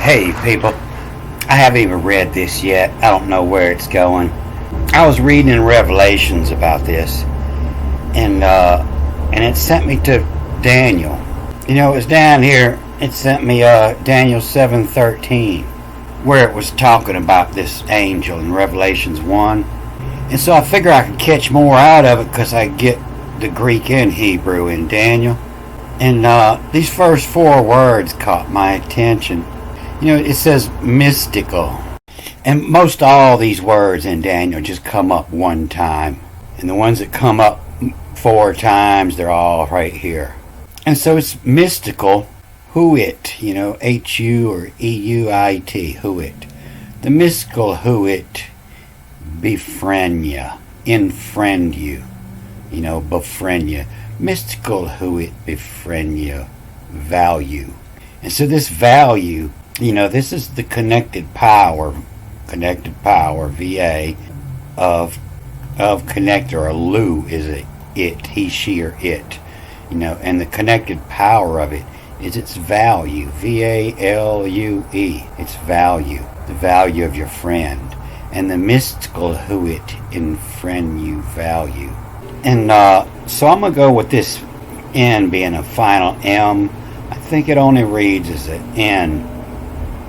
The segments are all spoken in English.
Hey people, I haven't even read this yet. I don't know where it's going. I was reading in Revelations about this, and it sent me to Daniel. You know, it was down here. It sent me Daniel 7:13, where it was talking about this angel in Revelations 1. And so I figure I could catch more out of it because I get the Greek and Hebrew in Daniel. And these first four words caught my attention. You know, it says mystical. And most all these words in Daniel just come up one time. And the ones that come up four times, they're all right here. And so it's mystical, huit, you know, H-U or E-U-I-T, huit. The mystical huit, befriend you, you know, befriend you. Mystical huit, befriend you, value. And so this value, you know, this is the connected power, VA, of connector, or Lu is it, he, she, or it, you know, and the connected power of it is its value, V-A-L-U-E, its value, the value of your friend, and the mystical who it in friend you value. And so I'm going to go with this N being a final M. I think it only reads as an N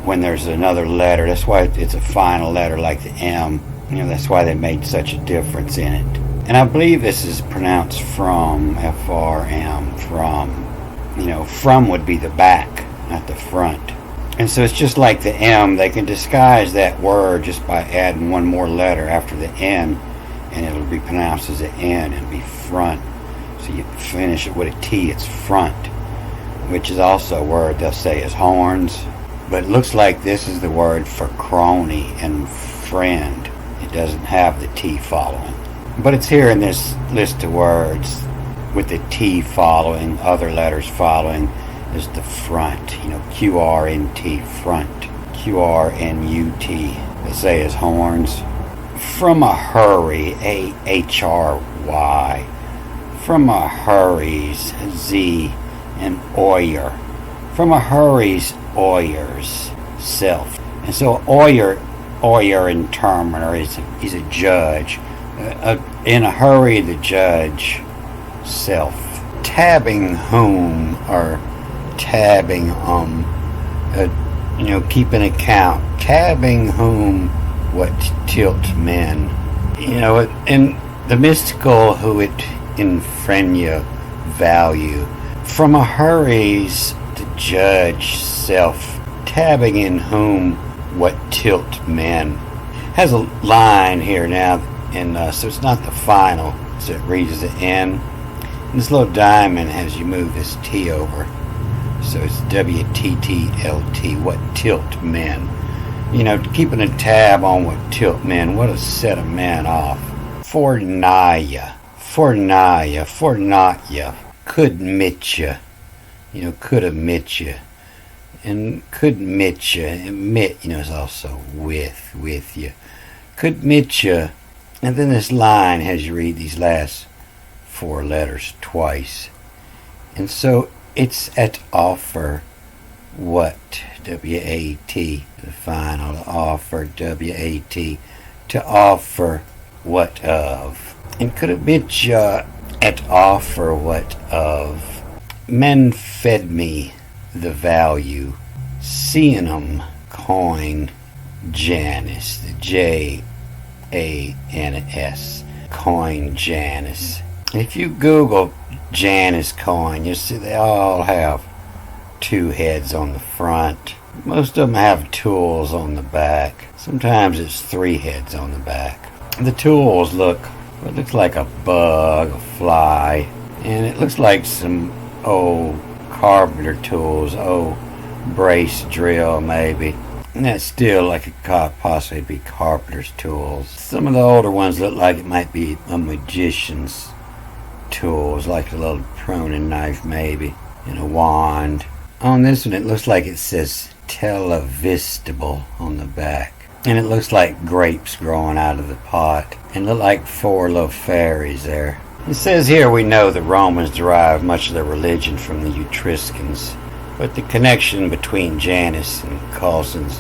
when there's another letter. That's why it's a final letter like the M. You know, that's why they made such a difference in it. And I believe this is pronounced from, F-R-M, from. You know, from would be the back, not the front. And so it's just like the M. They can disguise that word just by adding one more letter after the N, and it'll be pronounced as an N and be front. So you finish it with a T, it's front, which is also a word they'll say is horns. But it looks like this is the word for crony and friend. It doesn't have the T following. But it's here in this list of words with the T following, other letters following, is the front. You know, Q-R-N-T, front. Q-R-N-U-T, they say is horns. From a hurry, A-H-R-Y. From a hurry's, Z, and Oyer. From a hurry's, Oyer's, self. And so Oyer in Terminer is a judge. In a hurry, the judge, self. Tabbing whom, or tabbing you know, keeping account. Tabbing whom, what tilt men. You know, in the mystical who it infrenia value. From a hurry's the judge self, tabbing in whom what tilt men. Has a line here now, and so it's not the final, so it reads as an N. And this little diamond has you move this T over, so it's W-T-T-L-T, what tilt men. You know, keeping a tab on what tilt men, what a set of men off. Fornaya, could mit ya, you know, could admit ya, and could mit ya, admit, you know, is also with you, could mit ya. And then this line has you read these last four letters twice. And so it's at offer what, W-A-T, the final offer, W-A-T, to offer what of. And could it be at offer what of. Men fed me the value, seeing 'em coin Janus, the J-A-N-S, coin Janus. If you Google Janus coin, you'll see they all have two heads on the front. Most of them have tools on the back. Sometimes it's three heads on the back. The tools looks like a bug, a fly, and it looks like some old carpenter tools, brace drill maybe. And that's still like it could possibly be carpenter's tools. Some of the older ones look like it might be a magician's tools, like a little pruning knife maybe, and a wand. On this one it looks like it says televistable on the back. And it looks like grapes growing out of the pot. And look like four little fairies there. It says here we know the Romans derived much of their religion from the Etruscans. But the connection between Janus and Coulson's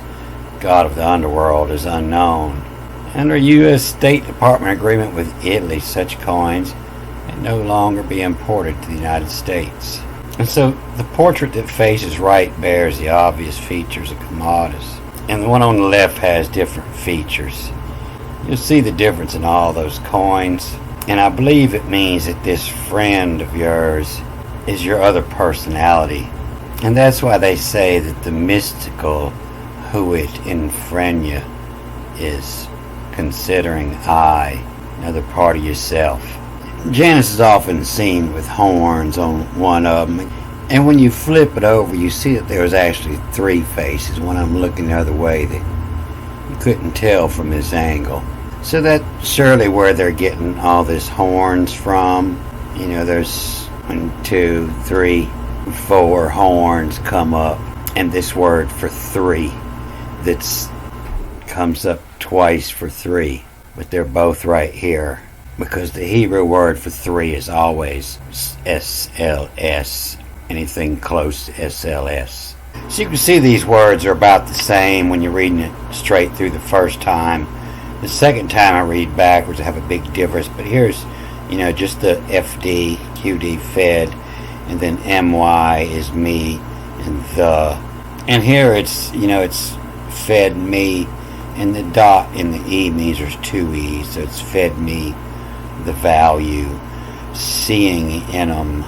god of the underworld is unknown. Under U.S. State Department agreement with Italy, such coins can no longer be imported to the United States. And so the portrait that faces right bears the obvious features of Commodus, and the one on the left has different features. You'll see the difference in all those coins, and I believe it means that this friend of yours is your other personality. And that's why they say that the mystical Huit Infrenia is considering I, another part of yourself. Janus is often seen with horns on one of them, and when you flip it over, you see that there's actually 3 faces. When I'm looking the other way, that you couldn't tell from this angle. So that's surely where they're getting all this horns from. You know, there's 1, 2, 3, 4 horns come up, and this word for 3 that's comes up twice for 3, but they're both right here because the Hebrew word for 3 is always SLS, anything close to SLS. So you can see these words are about the same when you're reading it straight through the first time. The second time I read backwards, I have a big difference, but here's, just the FD, QD, fed, and then MY is me, and the, and here it's, it's fed me, and the dot in the E means there's 2 E's, so it's fed me, the value, seeing in them,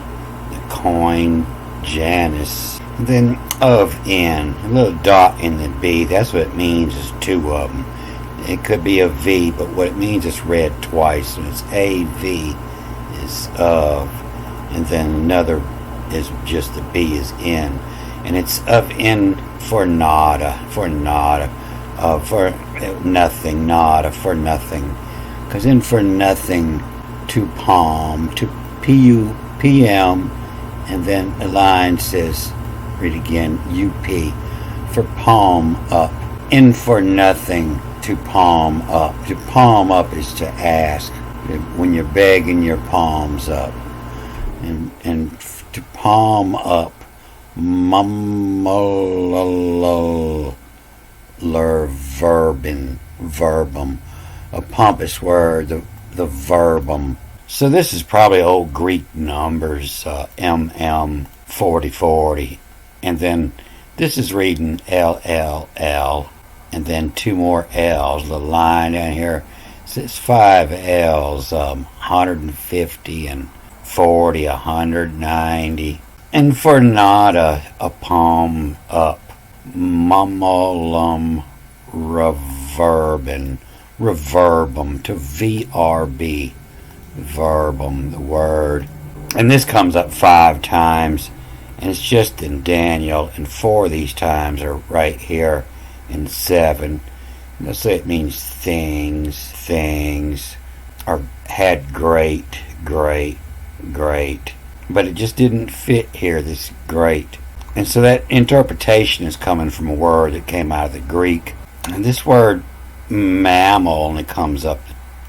the coin, Janus, and then of N, a little dot in the B, that's what it means is 2 of them. It could be a V, but what it means is read twice, and it's AV is of, and then another is just the B is in, and it's of N for nada, for nothing, nada, for nothing, because in for nothing, to palm, to PM, and then the line says, read again, UP, for palm up, in for nothing, to palm up. To palm up is to ask, when you're begging your palms up, and to palm up, verbum, a pompous word, the verbum. So this is probably old Greek numbers, MM 4040, and then this is reading LLL, and then 2 more L's. The line down here says 5 L's, 150 and 40, 190. And for nada, a palm up, mumulum reverbum, to VRB, verbum, the word. And this comes up 5 times, and it's just in Daniel, and 4 of these times are right here in 7. Let's say it means things, or had great, but it just didn't fit here, this great. And so that interpretation is coming from a word that came out of the Greek. And this word mammal only comes up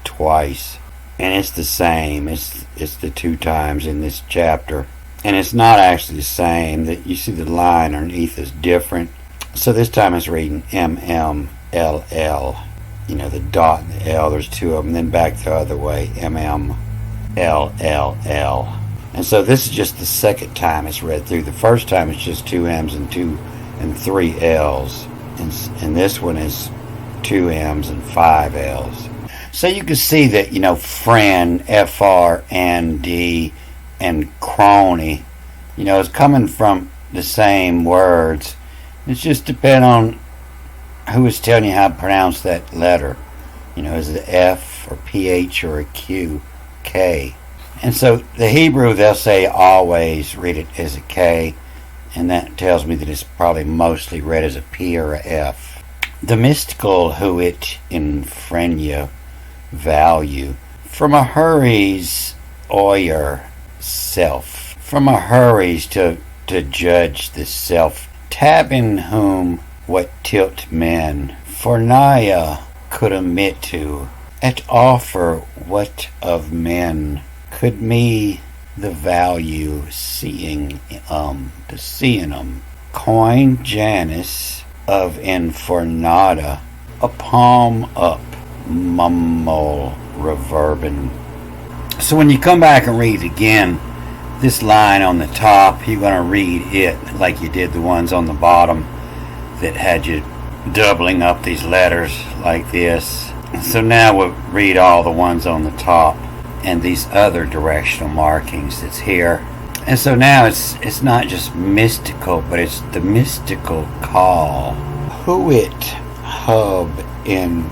twice. And it's the same. It's the 2 times in this chapter. And it's not actually the same. That you see the line underneath is different. So this time it's reading MMLL. The dot and the L, there's 2 of them. Then back the other way, MMLLL. And so this is just the second time it's read through. The first time it's just 2 M's and 3 L's. And this one is 2 M's and 5 L's. So you can see that, friend, FRND, and crony, is coming from the same words. It's just depending on who is telling you how to pronounce that letter. Is it F or PH or a Q, K? And so the Hebrew, they'll say always read it as a K, and that tells me that it's probably mostly read as a P or a F. The mystical Huit Infrenia value, from a hurries oyer self, from a hurries to judge the self, tab in whom what tilt men, for Naya could omit to, at offer what of men could me the value seeing to seeing coin Janus of Infornata, a palm up, mumble reverbin. So when you come back and read again, this line on the top, you're going to read it like you did the ones on the bottom that had you doubling up these letters like this. So now we'll read all the ones on the top and these other directional markings that's here. And so now it's not just mystical, but it's the mystical call. Huit hub in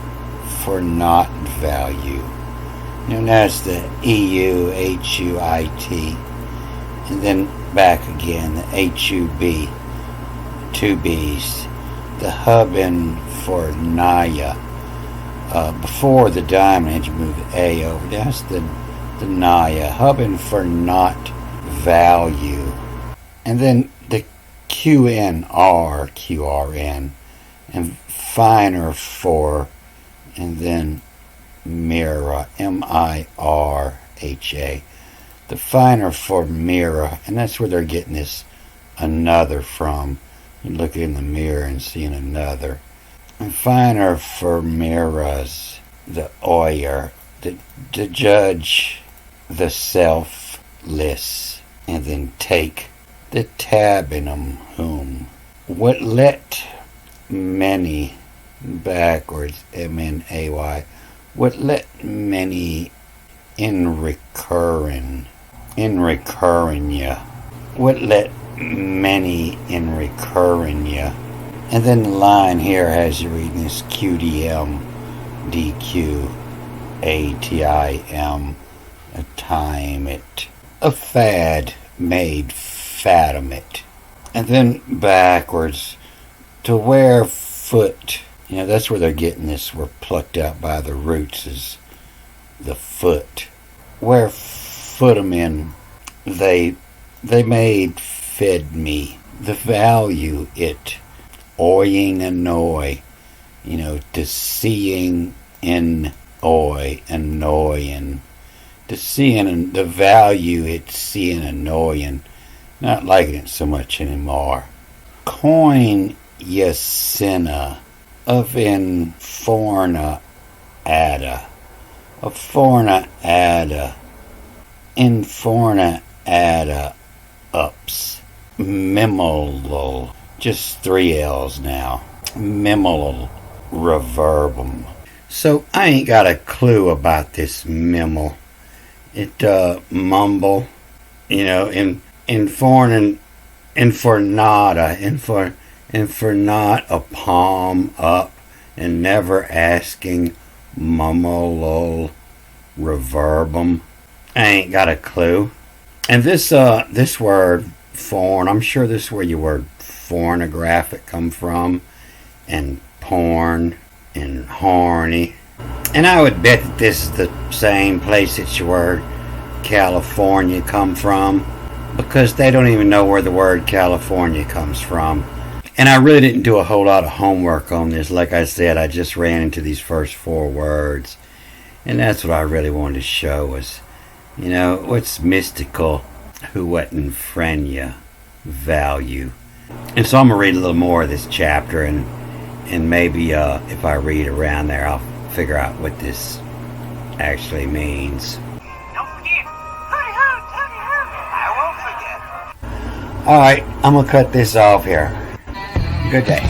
for not value. And that's the EUHUIT. And then back again, the HUB, two B's. The hub in for Naya. Before the diamond, you move the A over. That's the Naya. Hub in for not value. And then the QNR, QRN. And finer for, and then Mira, MIRHA. The finer for Mira, and that's where they're getting this another from. You look in the mirror and see another. And finer for Miras, the oyer, the judge, the selfless, and then take the tabinum whom. What let many, backwards, MNAY, what let many in recurring ya. What let many in recurring ya. And then the line here has you reading this QDM DQ ATIM, a time it, a fad made fathom-it. And then backwards to where foot, that's where they're getting this, were plucked out by the roots is the foot. Where foot 'em in, they made fed me. The value it, oying annoy, to seeing in oy, annoying. To seeing the value it, seeing annoying. Not liking it so much anymore. Coin Yesena of Inforna Ada. Of Forna Ada. Inforna Ada ups. Mimolal. Just 3 L's now. Mimolal reverbum. So I ain't got a clue about this mimel. It mumble, in for not a palm up and never asking mumble reverbum. I ain't got a clue. And this word forn, I'm sure this is where your word pornographic come from, and porn and horny. And I would bet that this is the same place that your word California come from, because they don't even know where the word California comes from. And I really didn't do a whole lot of homework on this. Like I said, I just ran into these first 4 words. And that's what I really wanted to show was, what's mystical, who wasn't frenia, value. And so I'm going to read a little more of this chapter, and maybe if I read around there, I'll figure out what this actually means. Don't forget, I won't forget. Alright, I'm going to cut this off here. Good day.